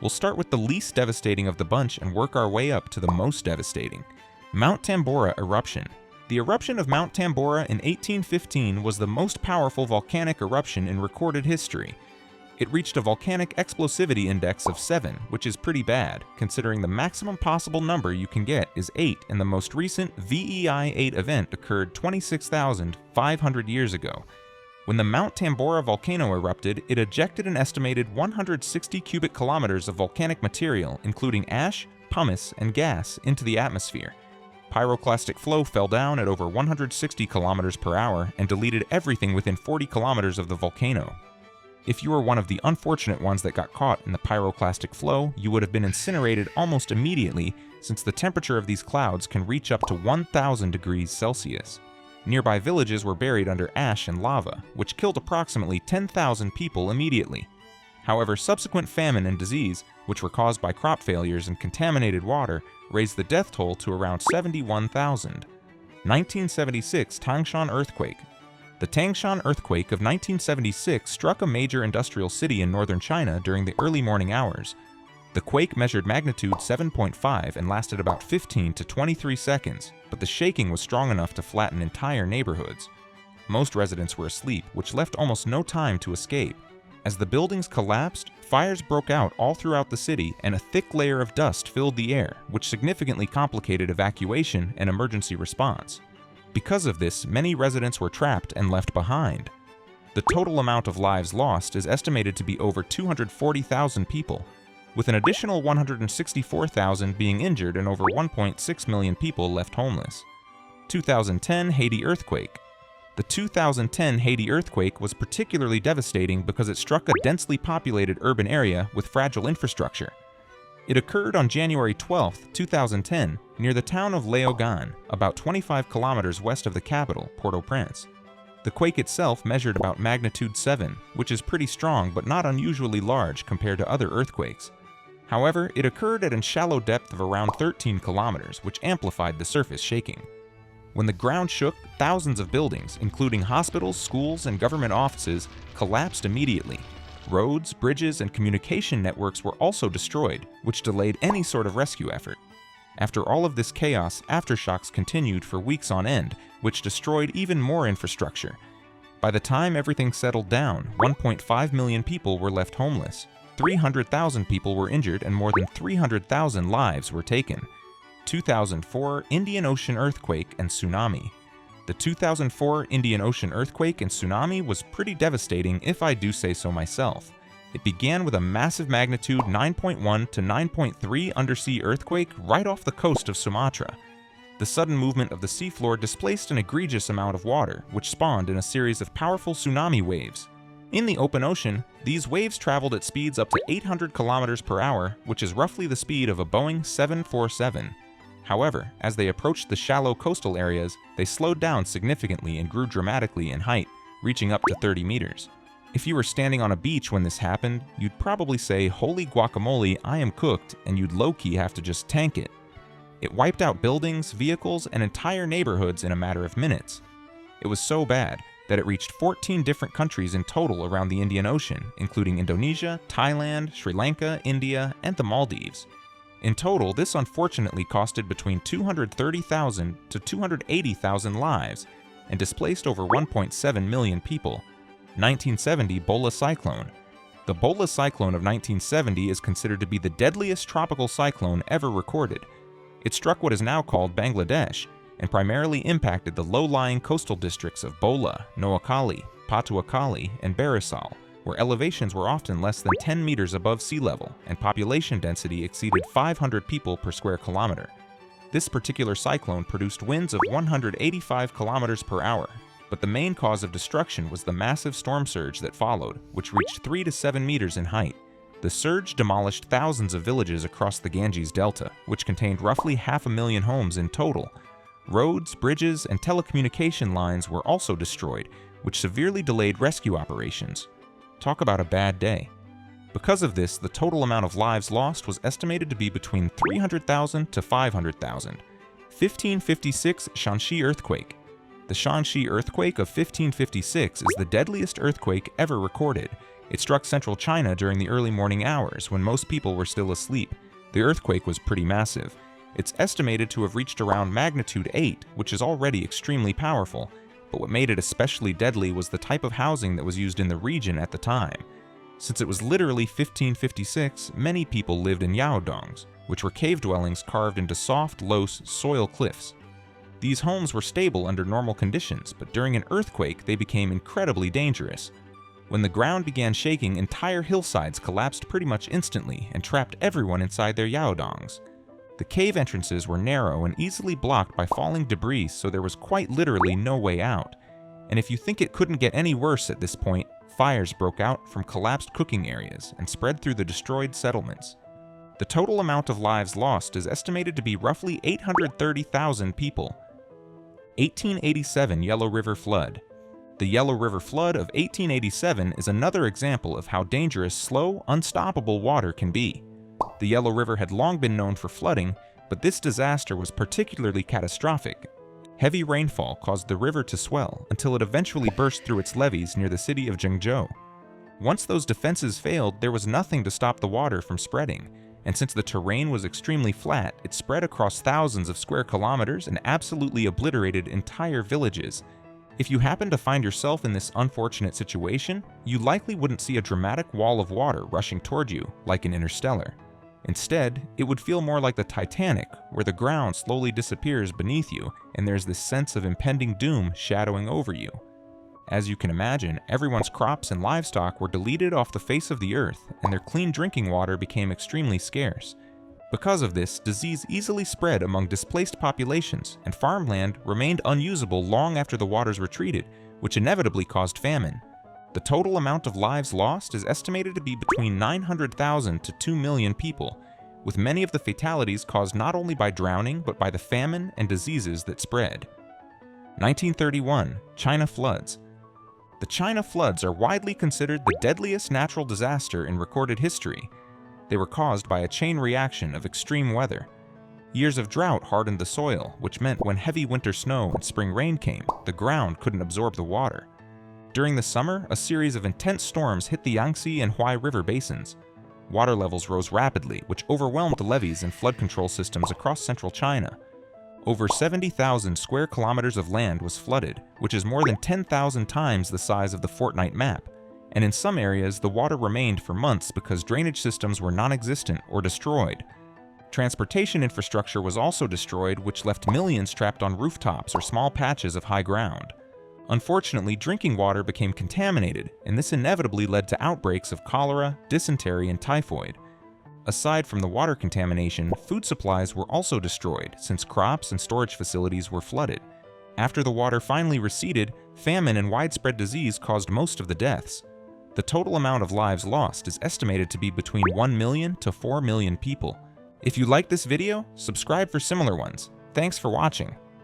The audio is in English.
We'll start with the least devastating of the bunch and work our way up to the most devastating. Mount Tambora eruption. The eruption of Mount Tambora in 1815 was the most powerful volcanic eruption in recorded history. It reached a volcanic explosivity index of 7, which is pretty bad, considering the maximum possible number you can get is 8, and the most recent VEI 8 event occurred 26,500 years ago. When the Mount Tambora volcano erupted, it ejected an estimated 160 cubic kilometers of volcanic material, including ash, pumice, and gas, into the atmosphere. Pyroclastic flow fell down at over 160 kilometers per hour and deleted everything within 40 kilometers of the volcano. If you were one of the unfortunate ones that got caught in the pyroclastic flow, you would have been incinerated almost immediately, since the temperature of these clouds can reach up to 1,000 degrees Celsius. Nearby villages were buried under ash and lava, which killed approximately 10,000 people immediately. However, subsequent famine and disease, which were caused by crop failures and contaminated water, raised the death toll to around 71,000. 1976 Tangshan Earthquake. The Tangshan Earthquake of 1976 struck a major industrial city in northern China during the early morning hours. The quake measured magnitude 7.5 and lasted about 15 to 23 seconds, but the shaking was strong enough to flatten entire neighborhoods. Most residents were asleep, which left almost no time to escape. As the buildings collapsed, fires broke out all throughout the city and a thick layer of dust filled the air, which significantly complicated evacuation and emergency response. Because of this, many residents were trapped and left behind. The total amount of lives lost is estimated to be over 240,000 people, with an additional 164,000 being injured and over 1.6 million people left homeless. 2010 Haiti Earthquake. The 2010 Haiti earthquake was particularly devastating because it struck a densely populated urban area with fragile infrastructure. It occurred on January 12, 2010, near the town of Léogâne, about 25 kilometers west of the capital, Port-au-Prince. The quake itself measured about magnitude 7, which is pretty strong but not unusually large compared to other earthquakes. However, it occurred at a shallow depth of around 13 kilometers, which amplified the surface shaking. When the ground shook, thousands of buildings, including hospitals, schools, and government offices, collapsed immediately. Roads, bridges, and communication networks were also destroyed, which delayed any sort of rescue effort. After all of this chaos, aftershocks continued for weeks on end, which destroyed even more infrastructure. By the time everything settled down, 1.5 million people were left homeless. 300,000 people were injured and more than 300,000 lives were taken. 2004 Indian Ocean Earthquake and Tsunami. The 2004 Indian Ocean Earthquake and Tsunami was pretty devastating, if I do say so myself. It began with a massive magnitude 9.1 to 9.3 undersea earthquake right off the coast of Sumatra. The sudden movement of the seafloor displaced an egregious amount of water, which spawned in a series of powerful tsunami waves. In the open ocean, these waves traveled at speeds up to 800 kilometers per hour, which is roughly the speed of a Boeing 747. However, as they approached the shallow coastal areas, they slowed down significantly and grew dramatically in height, reaching up to 30 meters. If you were standing on a beach when this happened, you'd probably say, "Holy guacamole, I am cooked," and you'd low-key have to just tank it. It wiped out buildings, vehicles, and entire neighborhoods in a matter of minutes. It was so bad that it reached 14 different countries in total around the Indian Ocean, including Indonesia, Thailand, Sri Lanka, India, and the Maldives. In total, this unfortunately costed between 230,000 to 280,000 lives and displaced over 1.7 million people. 1970 Bhola Cyclone. The Bhola Cyclone of 1970 is considered to be the deadliest tropical cyclone ever recorded. It struck what is now called Bangladesh and primarily impacted the low-lying coastal districts of Bhola, Noakhali, Patuakhali, and Barisal, where elevations were often less than 10 meters above sea level and population density exceeded 500 people per square kilometer. This particular cyclone produced winds of 185 kilometers per hour, but the main cause of destruction was the massive storm surge that followed, which reached 3 to 7 meters in height. The surge demolished thousands of villages across the Ganges Delta, which contained roughly 500,000 homes in total. Roads, bridges, and telecommunication lines were also destroyed, which severely delayed rescue operations. Talk about a bad day. Because of this, the total amount of lives lost was estimated to be between 300,000 to 500,000. 1556 Shaanxi Earthquake. The Shaanxi Earthquake of 1556 is the deadliest earthquake ever recorded. It struck central China during the early morning hours when most people were still asleep. The earthquake was pretty massive. It's estimated to have reached around magnitude 8, which is already extremely powerful, but what made it especially deadly was the type of housing that was used in the region at the time. Since it was literally 1556, many people lived in yaodongs, which were cave dwellings carved into soft, low soil cliffs. These homes were stable under normal conditions, but during an earthquake they became incredibly dangerous. When the ground began shaking, entire hillsides collapsed pretty much instantly and trapped everyone inside their yaodongs. The cave entrances were narrow and easily blocked by falling debris, so there was quite literally no way out. And if you think it couldn't get any worse at this point, fires broke out from collapsed cooking areas and spread through the destroyed settlements. The total amount of lives lost is estimated to be roughly 830,000 people. 1887 Yellow River Flood. The Yellow River Flood of 1887 is another example of how dangerous slow, unstoppable water can be. The Yellow River had long been known for flooding, but this disaster was particularly catastrophic. Heavy rainfall caused the river to swell until it eventually burst through its levees near the city of Zhengzhou. Once those defenses failed, there was nothing to stop the water from spreading, and since the terrain was extremely flat, it spread across thousands of square kilometers and absolutely obliterated entire villages. If you happen to find yourself in this unfortunate situation, you likely wouldn't see a dramatic wall of water rushing toward you, like in Interstellar. Instead, it would feel more like the Titanic, where the ground slowly disappears beneath you and there's this sense of impending doom shadowing over you. As you can imagine, everyone's crops and livestock were deleted off the face of the earth, and their clean drinking water became extremely scarce. Because of this, disease easily spread among displaced populations, and farmland remained unusable long after the waters retreated, which inevitably caused famine. The total amount of lives lost is estimated to be between 900,000 to 2 million people, with many of the fatalities caused not only by drowning but by the famine and diseases that spread. 1931 China Floods. The China floods are widely considered the deadliest natural disaster in recorded history. They were caused by a chain reaction of extreme weather. Years of drought hardened the soil, which meant when heavy winter snow and spring rain came, the ground couldn't absorb the water. During the summer, a series of intense storms hit the Yangtze and Huai River basins. Water levels rose rapidly, which overwhelmed the levees and flood control systems across central China. Over 70,000 square kilometers of land was flooded, which is more than 10,000 times the size of the Fortnite map. And in some areas, the water remained for months because drainage systems were non-existent or destroyed. Transportation infrastructure was also destroyed, which left millions trapped on rooftops or small patches of high ground. Unfortunately, drinking water became contaminated, and this inevitably led to outbreaks of cholera, dysentery, and typhoid. Aside from the water contamination, food supplies were also destroyed since crops and storage facilities were flooded. After the water finally receded, famine and widespread disease caused most of the deaths. The total amount of lives lost is estimated to be between 1 million to 4 million people. If you liked this video, subscribe for similar ones. Thanks for watching.